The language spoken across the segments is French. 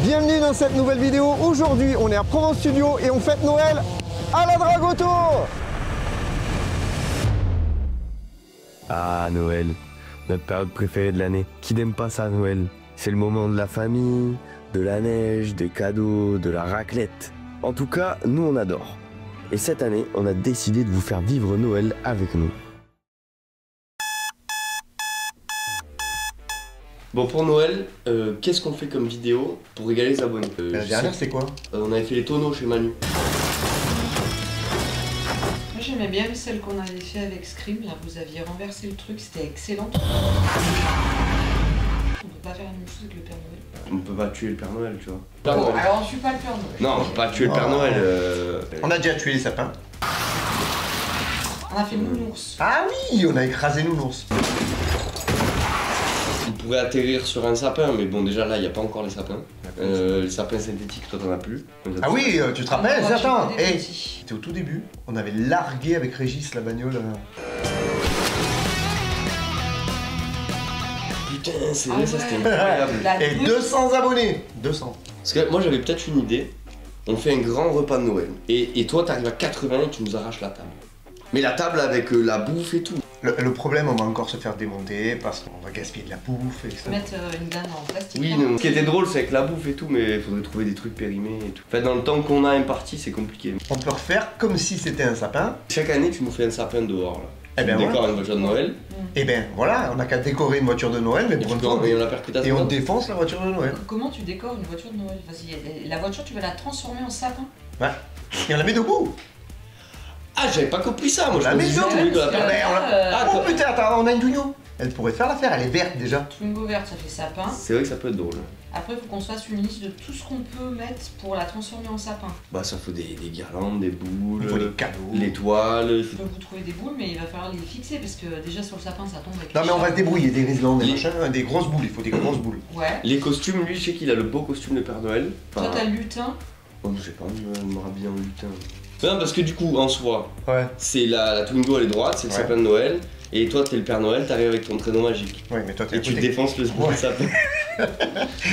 Bienvenue dans cette nouvelle vidéo. Aujourd'hui, on est à Provence Studio et on fête Noël à la Dragoto. Ah, Noël, notre période préférée de l'année. Qui n'aime pas ça, Noël? C'est le moment de la famille, de la neige, des cadeaux, de la raclette. En tout cas, nous on adore. Et cette année, on a décidé de vous faire vivre Noël avec nous. Bon, pour Noël, qu'est-ce qu'on fait comme vidéo pour régaler les abonnés? La dernière, c'est quoi? On avait fait les tonneaux chez Manu. Moi j'aimais bien celle qu'on avait fait avec Scream, là vous aviez renversé le truc, c'était excellent. On peut pas faire la même chose avec le Père Noël. On peut pas tuer le Père Noël, tu vois. Bon, alors on tue pas le Père Noël. Non, on peut pas tuer le Père Noël. On a déjà tué les sapins. On a fait nounours. Ah oui, on a écrasé nounours. On pourrait atterrir sur un sapin, mais bon, déjà là, il n'y a pas encore les sapins. Les sapins synthétiques, toi, t'en as plus. Ah oui, tu te rappelles? Attends, hey, c'était au tout début. On avait largué avec Régis la bagnole. Putain, c'est vrai, ça c'était incroyable. Et 200 abonnés. 200. Parce que moi, j'avais peut-être une idée. On fait un grand repas de Noël. Et toi, t'arrives à 80 et tu nous arraches la table. Mais la table avec la bouffe et tout. Le problème, on va encore se faire démonter parce qu'on va gaspiller de la bouffe et ça. mettre une dinde en plastique. Oui, ce qui était drôle, c'est avec la bouffe et tout, mais il faudrait trouver des trucs périmés et tout. En fait, dans le temps qu'on a imparti, c'est compliqué. On peut refaire comme si c'était un sapin. Chaque année, tu nous fais un sapin dehors, là. Eh ben On décore voilà. une voiture de Noël. Et ben voilà, on n'a qu'à décorer une voiture de Noël, mais Et, pour une puis, fois, on la percute à et on dedans. défonce la voiture de Noël. Comment tu décores une voiture de Noël? Vas-y, la voiture tu vas la transformer en sapin. Ouais. Et on la met debout. Ah, j'avais pas compris ça, moi. On la Je met pensais debout. juste que la parce que- percute. Ah, Oh putain, attends, on a une Twingo. Elle pourrait faire l'affaire, elle est verte déjà. Twingo verte ça fait sapin. C'est vrai que ça peut être drôle. Après il faut qu'on se fasse une liste de tout ce qu'on peut mettre pour la transformer en sapin. Bah, ça faut des guirlandes, des boules, Il faut des cadeaux. l'étoile. Je peux vous trouver des boules mais il va falloir les fixer parce que déjà sur le sapin ça tombe avec Non les mais on va se chats. débrouiller, des riselons, des Les- machins, des grosses boules, il faut des grosses boules. Ouais. Les costumes, lui, je sais qu'il a le beau costume de Père Noël. Toi t'as le lutin. Oh, j'ai pas envie de me rhabiller en lutin. Non, parce que du coup, en soi, Ouais. c'est la Twingo, elle est droite, c'est le Ouais. sapin de Noël. Et toi, t'es le Père Noël, t'arrives avec ton traîneau magique. Ouais, mais toi t'es Et à tu côté. défonces le Ouais. sapin.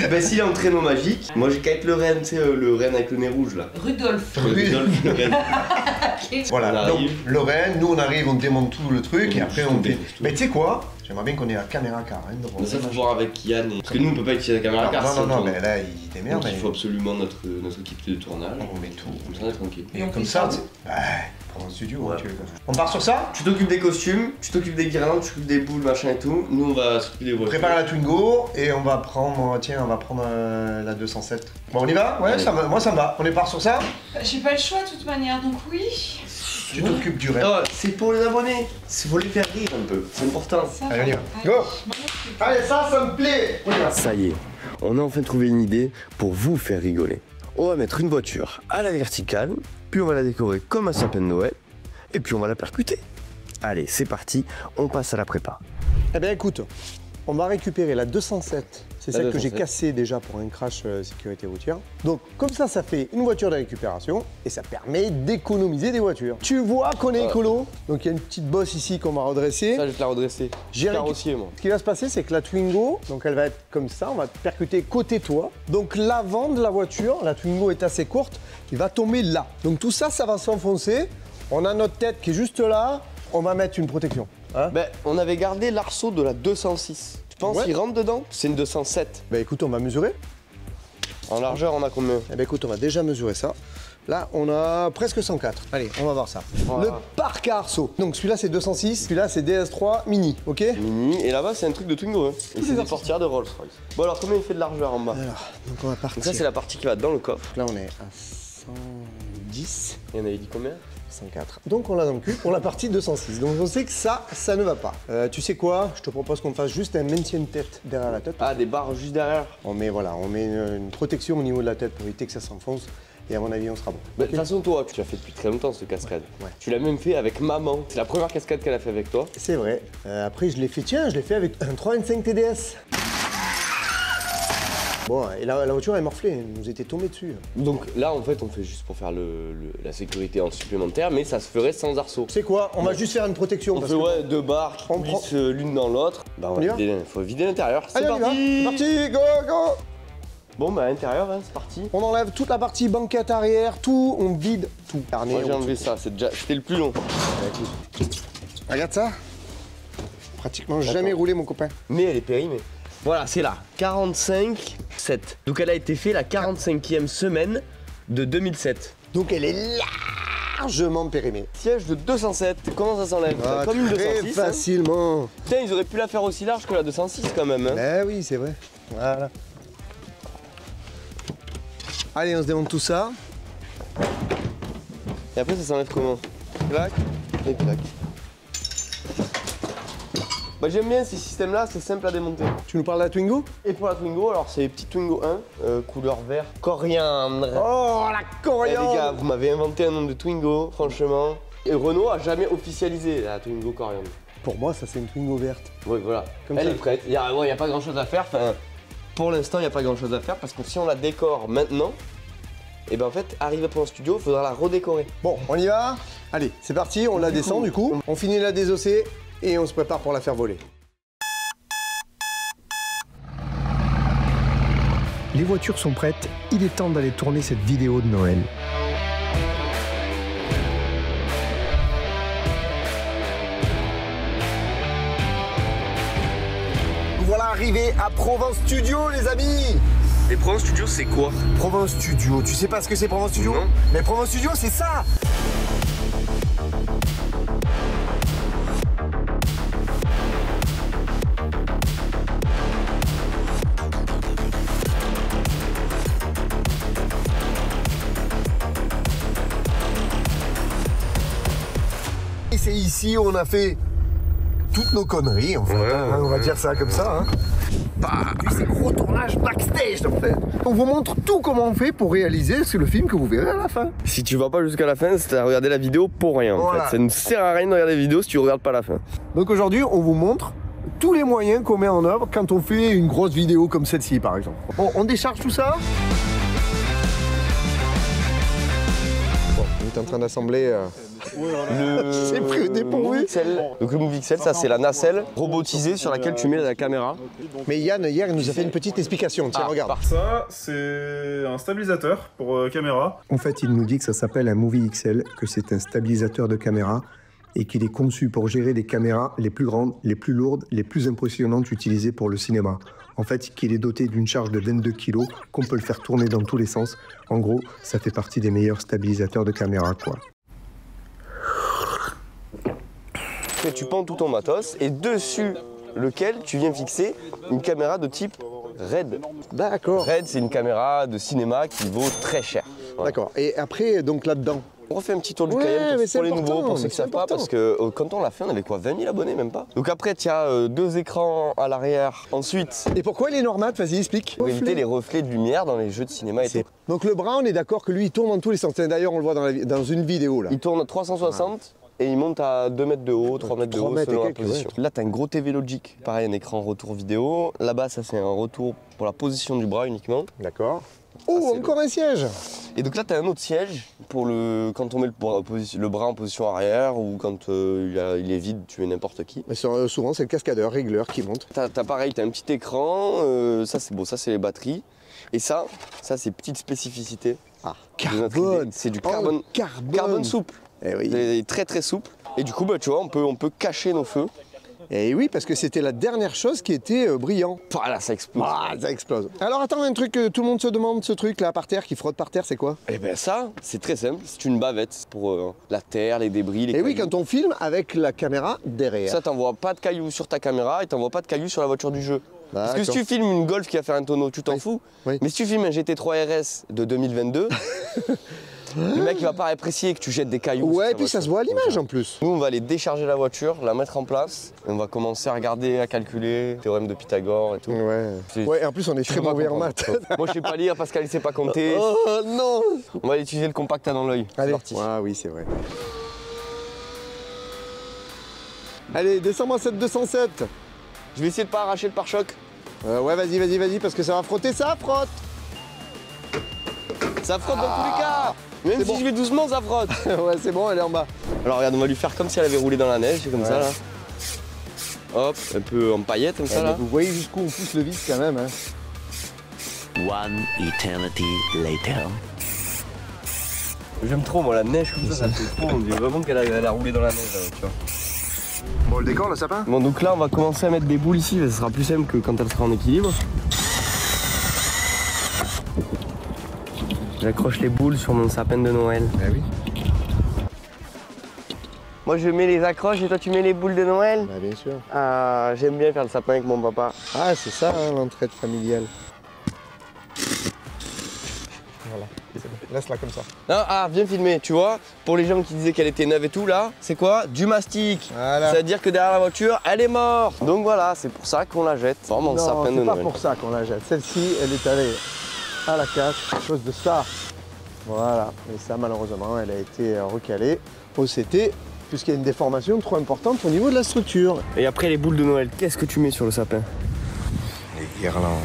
Bah, s'il est en traîneau magique, moi j'ai qu'à être le renne, tu sais, le renne avec le nez rouge là. Rudolph. Rudolph. Le renne. Voilà, On donc arrive. Lorraine, nous on arrive, on démonte tout le truc et après on fait. défonce tout. Mais tu sais quoi? J'aimerais bien qu'on ait la caméra car hein, Mais ça, faut voir avec Yann. Parce que nous, on peut pas utiliser la caméra car non, ça non, non, tourne. mais là il démerde. Donc il mais faut absolument notre équipe de tournage. on met tout. Comme ça, on est tranquille. Et Et on comme fait ça, ça tu sais. Ouais, prends un studio, Ouais. tu veux. On part sur ça? Tu t'occupes des costumes, tu t'occupes des guirlandes, tu t'occupes des boules, machin et tout. Nous, on va s'occuper des voitures. Prépare la Twingo et on va prendre, tiens, on va prendre la 207. Bon, on y va? Ouais, Allez. ça, moi ça me va. On est part sur ça? J'ai pas le choix de toute manière donc oui. Tu t'occupes du reste. Oh, c'est pour les abonnés. C'est pour les faire rire un peu. C'est important. Ça, Allez, on y va. allez, Go. je m'en occupe. Allez, ça me plaît! On y va. Ça y est, on a enfin trouvé une idée pour vous faire rigoler. On va mettre une voiture à la verticale, puis on va la décorer comme un sapin de Noël, et puis on va la percuter. Allez, c'est parti, on passe à la prépa. Eh bien écoute, on va récupérer la 207. C'est La celle que j'ai 207. cassée déjà pour un crash sécurité routière. Donc comme ça fait une voiture de récupération et ça permet d'économiser des voitures. Tu vois qu'on est écolo. Donc il y a une petite bosse ici qu'on va redresser. Ça, je vais te la redresser. J'ai récu- Carrossier, moi. Ce qui va se passer, c'est que la Twingo, donc elle va être comme ça, on va percuter côté toi. Donc l'avant de la voiture, la Twingo est assez courte, il va tomber là. Donc tout ça, ça va s'enfoncer. On a notre tête qui est juste là. On va mettre une protection. Hein? Ben, on avait gardé l'arceau de la 206. Tu penses Ouais. qu'il rentre dedans? C'est une 207. Bah écoute, on va mesurer. En largeur, on a combien? Eh bien écoute, on va déjà mesurer ça. Là, on a presque 104. Allez, on va voir ça. Voilà. Le parc à arceaux. Donc celui-là, c'est 206. Celui-là, c'est DS3 Mini, ok? Mini, et là-bas, c'est un truc de Twingo. Hein. Et les c'est des arceaux. portières de Rolls-Royce. Bon, alors, combien il fait de largeur en bas? Alors, donc on va Donc, partir. ça, c'est la partie qui va dans le coffre. Là, on est à 110. Et on avait dit combien? 104. Donc on l'a dans le cul pour la partie 206. Donc on sait que ça ne va pas. Tu sais quoi? Je te propose qu'on fasse juste un maintien de tête derrière la tête. Ah, des barres juste derrière. On met une protection au niveau de la tête pour éviter que ça s'enfonce. Et à mon avis, on sera bon. Bah, de toute façon, toi, tu as fait depuis très longtemps ce cascade. Ouais. Tu l'as même fait avec maman. C'est la première cascade qu'elle a fait avec toi. C'est vrai. Après, je l'ai fait avec un 325 TDS. Bon, et la voiture est morflée, elle nous était tombée dessus. Donc là, en fait, on fait juste pour faire la sécurité en supplémentaire, mais ça se ferait sans arceau. Tu sais quoi? On va juste faire une protection. On parce fait que- ouais, deux barres qui On glissent l'une dans l'autre. Bah, On y va faut vider l'intérieur. C'est Allez, on y va. parti. C'est parti, go, go. Bon, bah à l'intérieur, hein, c'est parti. On enlève toute la partie banquette arrière, tout, on vide tout. Carnet, Moi j'ai enlevé ça, c'était le plus long. Regarde ça. Pratiquement jamais roulé, mon copain. Mais elle est périmée. Voilà, c'est là, 45,7. Donc elle a été faite la 45e semaine de 2007. Donc elle est largement périmée. Siège de 207, comment ça s'enlève? Comme une très 206. facilement. Hein. Putain, ils auraient pu la faire aussi large que la 206 quand même. Hein. Ben oui, c'est vrai. Voilà. Allez, on se démonte tout ça. Et après, ça s'enlève comment? Clac et clac. Bah, j'aime bien ces systèmes-là, c'est simple à démonter. Tu nous parles de la Twingo? Et pour la Twingo, alors c'est les petits Twingo 1, couleur vert, coriandre. Oh, la Eh, coriandre! les gars, vous m'avez inventé un nom de Twingo, franchement. Et Renault a jamais officialisé la Twingo coriandre. Pour moi, ça c'est une Twingo verte. Oui, voilà. Comme Elle ça. est prête. Il n'y a pas grand chose à faire. Enfin, pour l'instant, il n'y a pas grand chose à faire parce que si on la décore maintenant, et ben en fait, arrivé pour un studio, il faudra la redécorer. Bon, on y va? Allez, c'est parti, on la descend du coup. On finit la désosser et on se prépare pour la faire voler. Les voitures sont prêtes, il est temps d'aller tourner cette vidéo de Noël. Nous voilà arrivés à Provence Studio, les amis! Les Provence Studio, c'est quoi? Provence Studio, tu sais pas ce que c'est Provence Studio? Non. Mais Provence Studio, c'est ça! Et c'est ici où on a fait toutes nos conneries, en fait. On va dire ça comme ça. Hein. Bah, c'est gros tournage backstage, en fait. On vous montre tout comment on fait pour réaliser le film que vous verrez à la fin. Si tu vas pas jusqu'à la fin, c'est à regarder la vidéo pour rien. Voilà. En fait. Ça ne sert à rien de regarder la vidéo si tu regardes pas la fin. Donc aujourd'hui, on vous montre tous les moyens qu'on met en œuvre quand on fait une grosse vidéo comme celle-ci, par exemple. On décharge tout ça. Bon, on est en train d'assembler... C'est pris au dépourvu. Movixel. Donc le Movixel, ça c'est la nacelle robotisée sur laquelle tu mets la caméra. Mais Yann, hier, il nous a fait une petite explication. Tiens, regarde. Ça, c'est un stabilisateur pour caméra. En fait, il nous dit que ça s'appelle un Movie XL, que c'est un stabilisateur de caméra et qu'il est conçu pour gérer les caméras les plus grandes, les plus lourdes, les plus impressionnantes utilisées pour le cinéma. En fait, qu'il est doté d'une charge de 22 kg, qu'on peut le faire tourner dans tous les sens. En gros, ça fait partie des meilleurs stabilisateurs de caméra, quoi. Tu pends tout ton matos et dessus lequel tu viens fixer une caméra de type RED. D'accord. RED, c'est une caméra de cinéma qui vaut très cher. Voilà. D'accord. Et après, donc là-dedans. On refait un petit tour du Ouais, Cayenne mais pour c'est les important, nouveaux, pour ceux mais qui c'est savent pas, important. parce que quand on l'a fait, on avait quoi, 20 000 abonnés, même pas. Donc après, tu as 2 écrans à l'arrière. Ensuite, Et pourquoi il est normal? Vas-y, explique. pour éviter les reflets de lumière dans les jeux de cinéma et tout. Donc le bras, on est d'accord que lui, il tourne dans tous les sens. D'ailleurs, on le voit dans une vidéo là. Il tourne à 360 et il monte à 2 mètres de haut, 3 mètres de 3 haut mètres et selon la quelques, position. Là, tu as un gros TV Logic, pareil, un écran retour vidéo. Là-bas, ça c'est un retour pour la position du bras uniquement. D'accord. Oh, c'est encore un siège. Et donc là, tu as un autre siège pour quand on met le bras en position arrière ou quand il est vide, tu mets n'importe qui. Mais souvent, c'est le cascadeur, régleur qui monte. T'as pareil, t'as un petit écran, ça c'est bon, ça c'est les batteries. Et ça c'est petite spécificité. Ah, de notre carbone. idée. C'est du Oh, carbone, carbone. souple. Eh oui. Et très très souple. Et du coup, bah, tu vois, on peut cacher nos feux. Et oui, parce que c'était la dernière chose qui était brillant. Voilà, ça explose. Ah, ça explose. Alors attends, un truc que tout le monde se demande, ce truc là par terre, qui frotte par terre, c'est quoi? Et ben ça, c'est très simple, c'est une bavette pour la terre, les débris, les Et oui, cailloux. quand on filme avec la caméra derrière. Ça, t'envoies pas de cailloux sur ta caméra et t'envoies pas de cailloux sur la voiture du jeu. Parce que si tu filmes une Golf qui va faire un tonneau, tu t'en fous. Oui. Mais si tu filmes un GT3 RS de 2022, le mec il va pas apprécier que tu jettes des cailloux. sur Ouais, ta et puis ça voiture. se voit à l'image en plus. Nous, on va aller décharger la voiture, la mettre en place, et on va commencer à regarder, à calculer, théorème de Pythagore et tout. Ouais. C'est- Ouais, et en plus on est Tu très peux pas mauvais en comprendre. maths. Moi je sais pas lire, Pascal il sait pas compter. Oh non. On va utiliser le compact à dans l'œil. C'est Allez. parti. Ah oui, c'est vrai. Allez, descends-moi cette 207. Je vais essayer de pas arracher le pare-choc. Ouais, vas-y, parce que ça va frotter, ça frotte. Ça frotte dans tous les cas. Même C'est si bon. je vais doucement, ça frotte. Ouais, c'est bon, elle est en bas. Alors regarde, on va lui faire comme si elle avait roulé dans la neige, comme ça Ouais. là. Hop, un peu en paillettes comme ça Mais là. vous voyez jusqu'où on pousse le vis quand même. Hein. One eternity later. J'aime trop moi la neige comme ça me fait trop, on dirait vraiment qu'elle a roulé dans la neige là, tu vois. Bon, le décor, le sapin? Bon donc là on va commencer à mettre des boules ici, ce sera plus simple que quand elle sera en équilibre. J'accroche les boules sur mon sapin de Noël. Eh oui. Moi je mets les accroches et toi tu mets les boules de Noël? Bah, bien sûr. Ah, j'aime bien faire le sapin avec mon papa. Ah, c'est ça, hein, l'entraide familiale. Voilà. Laisse-la comme ça. Non, ah, viens filmer, tu vois, pour les gens qui disaient qu'elle était neuve et tout, là, c'est quoi? Du mastic. Voilà. C'est-à-dire que derrière la voiture, elle est morte. Donc voilà, c'est pour ça qu'on la jette. Forme en sapin de c'est pas Noël. pour ça qu'on la jette. Celle-ci, elle est allée à la cache à cause de ça. Voilà. Et ça, malheureusement, elle a été recalée au CT, puisqu'il y a une déformation trop importante au niveau de la structure. Et après les boules de Noël, qu'est-ce que tu mets sur le sapin? Les guirlandes.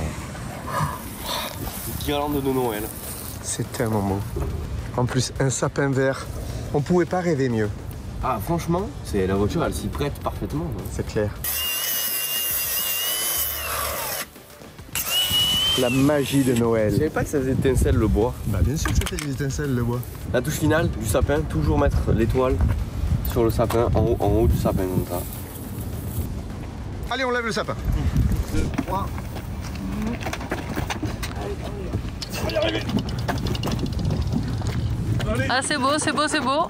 Les guirlandes de Noël. C'est tellement beau. En plus, un sapin vert, on pouvait pas rêver mieux. Ah, franchement, la voiture, elle s'y prête parfaitement. C'est clair. La magie de Je Noël. savais pas que ça faisait étincelle le bois. Bah bien sûr que ça fait des étincelles le bois. La touche finale du sapin, toujours mettre l'étoile sur le sapin, en haut du sapin comme ça. Allez, on lève le sapin. 2, 3. Ah c'est beau, c'est beau, c'est beau.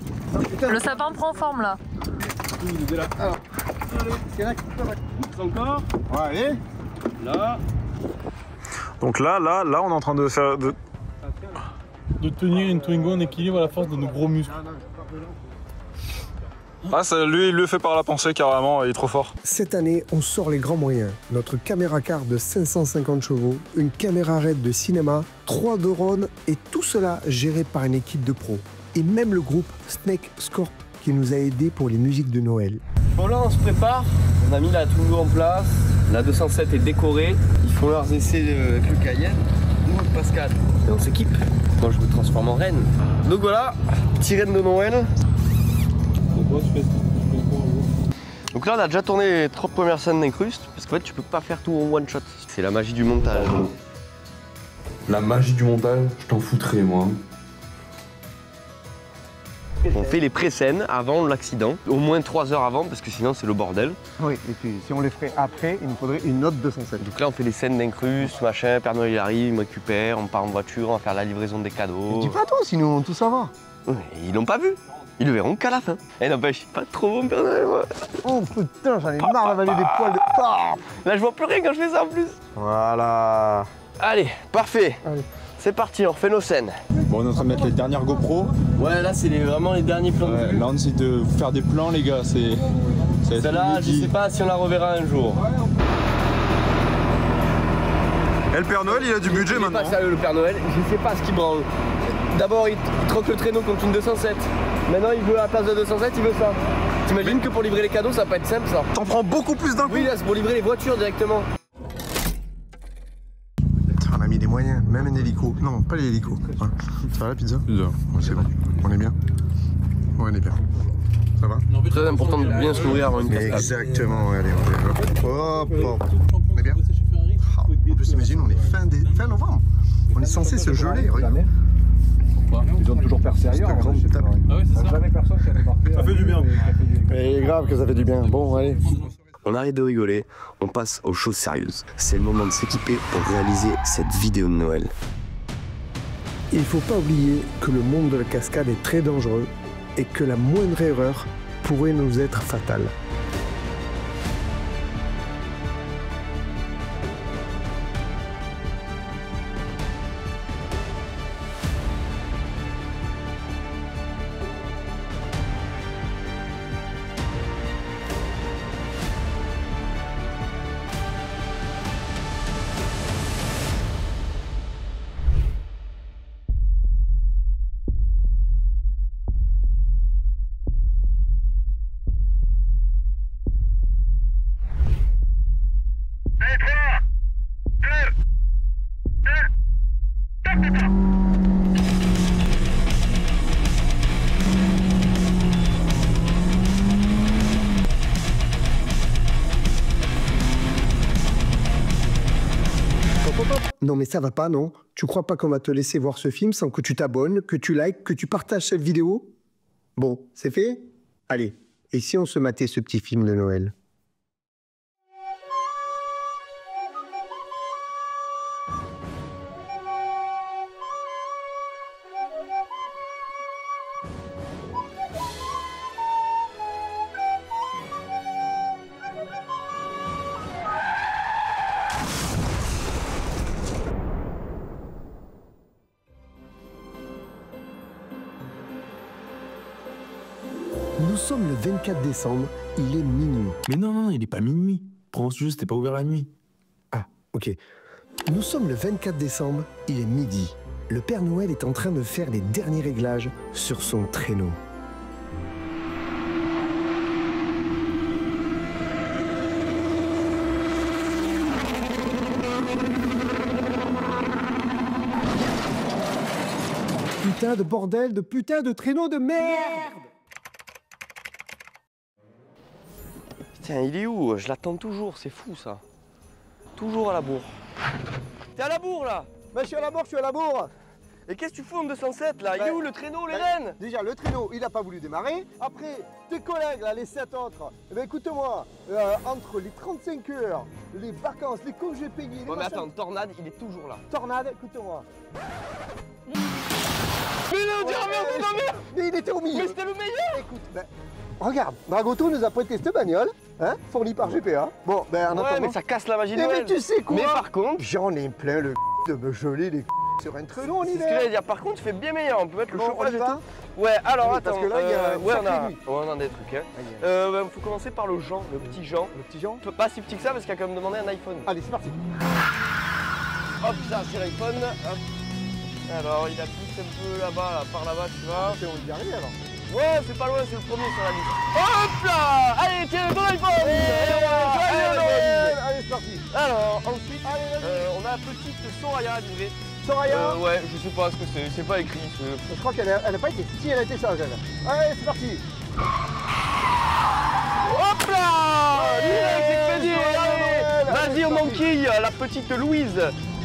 Le sapin prend forme là. Alors, Encore. ouais, allez. Là. Donc là, on est en train de faire de tenir une Twingo en équilibre à la force de nos gros muscles. Ah, ça, lui, il le fait par la pensée carrément, il est trop fort. Cette année, on sort les grands moyens. Notre caméra car de 550 chevaux, une caméra RED de cinéma, 3 drones et tout cela géré par une équipe de pros. Et même le groupe Snake Scorp qui nous a aidés pour les musiques de Noël. Bon là on se prépare, on a mis la Twingo en place, la 207 est décorée, ils font leurs essais avec le Cayenne, nous avec Pascal, et on s'équipe. Moi je me transforme en reine. Donc voilà, petit reine de Noël. Donc là on a déjà tourné les 3 premières scènes d'incruste, parce qu'en fait tu peux pas faire tout en one shot. C'est la magie du montage. La magie du montage, je t'en foutrais moi. On fait les pré-scènes avant l'accident, au moins 3 heures avant, parce que sinon c'est le bordel. Oui, et puis si on les ferait après, il nous faudrait une autre 207. Donc là on fait les scènes d'incruste, machin, Père Noël il arrive, il me récupère, on part en voiture, on va faire la livraison des cadeaux. Dis pas toi, sinon on va tout savoir. Ouais, ils l'ont pas vu. Ils le verront qu'à la fin. Eh n'empêche, pas trop bon Père Noël moi. Oh putain, j'en ai marre d'avaler des poils de... Ah Là je vois plus rien quand je fais ça en plus. Voilà. Allez, parfait. Allez. C'est parti, on refait nos scènes. Bon, on est en train de mettre les dernières GoPro. Ouais, là c'est vraiment les derniers plans. Ouais, là on essaie de faire des plans les gars, Celle-là, je sais pas si on la reverra un jour. Et le Père Noël, il a du budget Il est maintenant. pas sérieux le Père Noël, je sais pas ce qu'il branle. D'abord il troque le traîneau contre une 207. Maintenant il veut à la place de 207, il veut ça. T'imagines que pour livrer les cadeaux ça va pas être simple ça. T'en prends beaucoup plus d'un coup. Oui là c'est pour livrer les voitures directement. On a mis des moyens, même un hélico. Non, pas les hélicos. Ouais. Ça va la pizza? Pizza. Ouais, c'est bon. On est bien? Ouais, on est bien. Ça va? Très important de bien se nourrir avant une cascade. Exactement, ouais, allez, hop, hop. On est bien? Ah, en plus, imagine, on est fin novembre. On est censé se geler, regarde. Ils ont toujours percé ailleurs. Ah ouais, c'est ça. Jamais personne qui a débarqué. Ça fait du bien. Et grave que ça fait du bien. Bon, allez. On arrête de rigoler, on passe aux choses sérieuses. C'est le moment de s'équiper pour réaliser cette vidéo de Noël. Il ne faut pas oublier que le monde de la cascade est très dangereux et que la moindre erreur pourrait nous être fatale. Non mais ça va pas, non? Tu crois pas qu'on va te laisser voir ce film sans que tu t'abonnes, que tu likes, que tu partages cette vidéo? Bon, c'est fait? Allez, et si on se matait ce petit film de Noël? Nous sommes le 24 décembre, il est minuit. Mais non, il est pas minuit. Pense juste, t'es pas ouvert la nuit. Ah, ok. Nous sommes le 24 décembre, il est midi. Le Père Noël est en train de faire les derniers réglages sur son traîneau. Putain de bordel, de putain de traîneau de merde! Putain, il est où? Je l'attends toujours, c'est fou ça. Toujours à la bourre. T'es à la bourre là? Bah, je suis à la bourre, je suis à la bourre. Et qu'est-ce que tu fous en 207 là? Il est où le traîneau, les rennes? Déjà, le traîneau, il n'a pas voulu démarrer. Après, tes collègues, là, les 7 autres, eh ben, écoute-moi, entre les 35 heures, les vacances, les congés payés, les Ouais, mais attends, Tornade, il est toujours là. Tornade, écoute-moi. Mais non, dis rien, putain, merde! Mais il était au milieu. Mais c'était le meilleur! Écoute, ben, regarde, Dragoto nous a prêté cette bagnole, hein, fournie par GPA. Bon, ben, en Ouais, attendant... mais ça casse la magie de Mais Noël. tu sais quoi? Mais par contre... J'en ai plein le de me geler les sur un traîneau en C'est ce que hiver. j'allais dire. Par contre, tu fais bien meilleur. On peut mettre le Bon, chauffage on y et va tout. Ouais, alors Oui, attends. parce que là, il y a une ouais, sacrée nuit. on a des trucs. Hein. Aïe. Faut commencer par le Jean, le petit Jean. Le petit Jean. Pas si petit que ça parce qu'il a quand même demandé un iPhone. Allez, c'est parti. Hop, ça, c'est l'iPhone. Hop. Alors, il a poussé un peu là-bas, là, par là-bas, tu vois. On y arrive alors. Ouais, c'est pas loin, c'est le premier sur la liste. Hop là! Allez, tiens, ton iPhone! Allez, c'est parti. Alors, ensuite, on a un petit Soraya à livrer. Soraya. Ouais, je sais pas ce que c'est pas écrit. Je crois qu'elle a pas été. Si, elle a été sage, elle. Allez, c'est parti. Hop là! Direct expédié! Vas-y, on manquille, la petite Louise.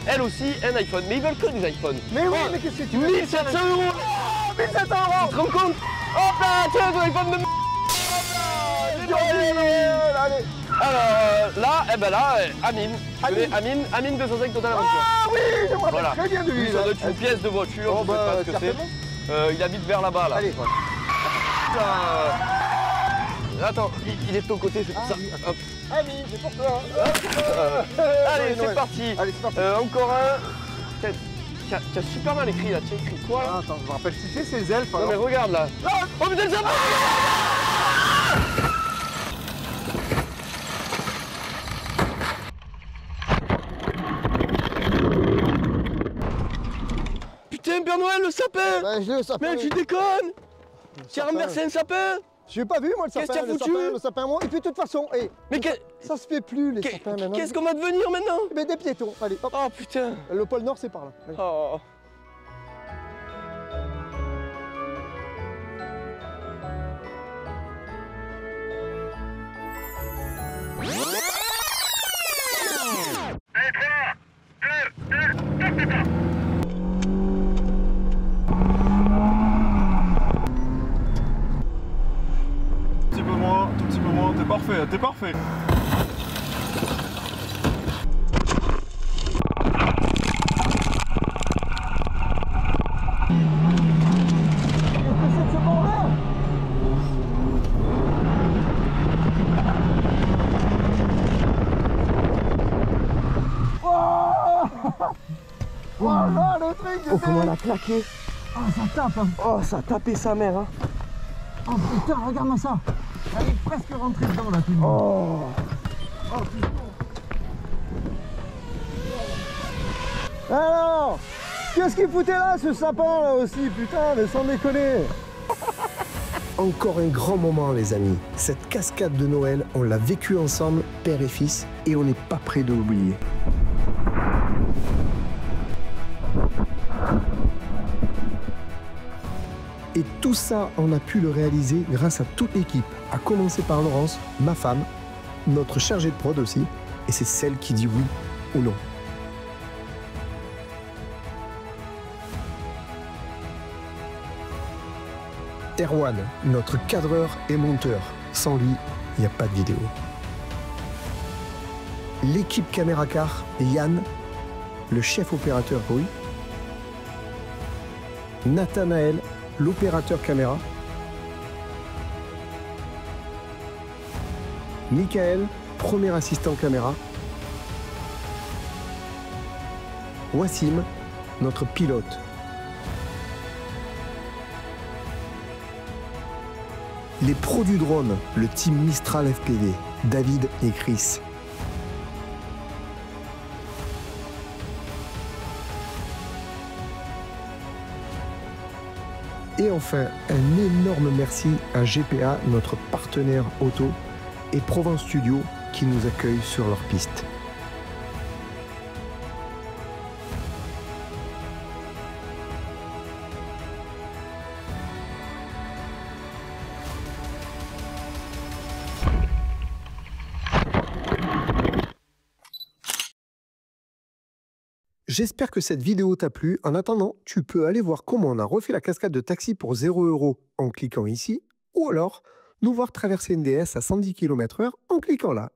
Elle aussi, un iPhone. Mais ils veulent que des iPhones. Mais oui, mais qu'est-ce que tu veux? 1700 €! 1700 €! Tu te rends compte? Hop là! Tiens, ton iPhone de m***! Allez. Alors là, eh ben là, Amine. Tu connais Amine 205 Total Aventure. Ah oui, je me rappelle Voilà. très bien de lui. Ça doit être une pièce de voiture, Oh, je sais pas ce que certainement. c'est. Il habite vers là-bas, là. Allez. Attends, il est de ton côté, c'est pour ça. Oui, Hop. Amine, c'est pour toi. Allez, c'est Noël. parti. Allez, c'est parti. Encore un. Tu as super mal écrit là, tu as écrit quoi là? Ah, attends, je me rappelle si c'est les elfes. Non mais alors. regarde là. Oh putain, ça va! Putain, Père Noël, le sapin! Bah, je l'ai au sapin. Mais tu déconnes! Tu as renversé un sapin? J'ai pas vu moi le Qu'est-ce sapin. que t'as foutu? Le sapin moi. Et puis de toute façon, Mais ça se fait plus les sapins maintenant. qu'est-ce qu'on va devenir maintenant? Mais des piétons. Allez, hop. Oh putain! Le pôle Nord, c'est par là. Allez. Oh. Tout petit peu moins, t'es parfait. Voilà le truc. Oh comment elle a claqué! Oh, ça tape. Hein. Oh ça a tapé sa mère hein! Oh putain, regarde-moi ça. Elle est presque rentrée dedans là, tout le monde. Oh! Oh putain. Alors, qu'est-ce qu'il foutait là, ce sapin là aussi, putain, mais sans déconner. Encore un grand moment, les amis. Cette cascade de Noël, on l'a vécue ensemble, père et fils, et on n'est pas prêt de l'oublier. Et tout ça, on a pu le réaliser grâce à toute l'équipe, à commencer par Laurence, ma femme, notre chargée de prod aussi, et c'est celle qui dit oui ou non. Erwan, notre cadreur et monteur. Sans lui, il n'y a pas de vidéo. L'équipe Caméra Car, Yann, le chef opérateur bruit. Nathanaël, l'opérateur caméra. Michael, premier assistant caméra. Wassim, notre pilote. Les pros du drone, le team Mistral FPV, David et Chris. Et enfin, un énorme merci à GPA, notre partenaire auto, et Provence Studio qui nous accueillent sur leur piste. J'espère que cette vidéo t'a plu. En attendant, tu peux aller voir comment on a refait la cascade de taxi pour 0 € en cliquant ici, ou alors nous voir traverser une DS à 110 km/h en cliquant là.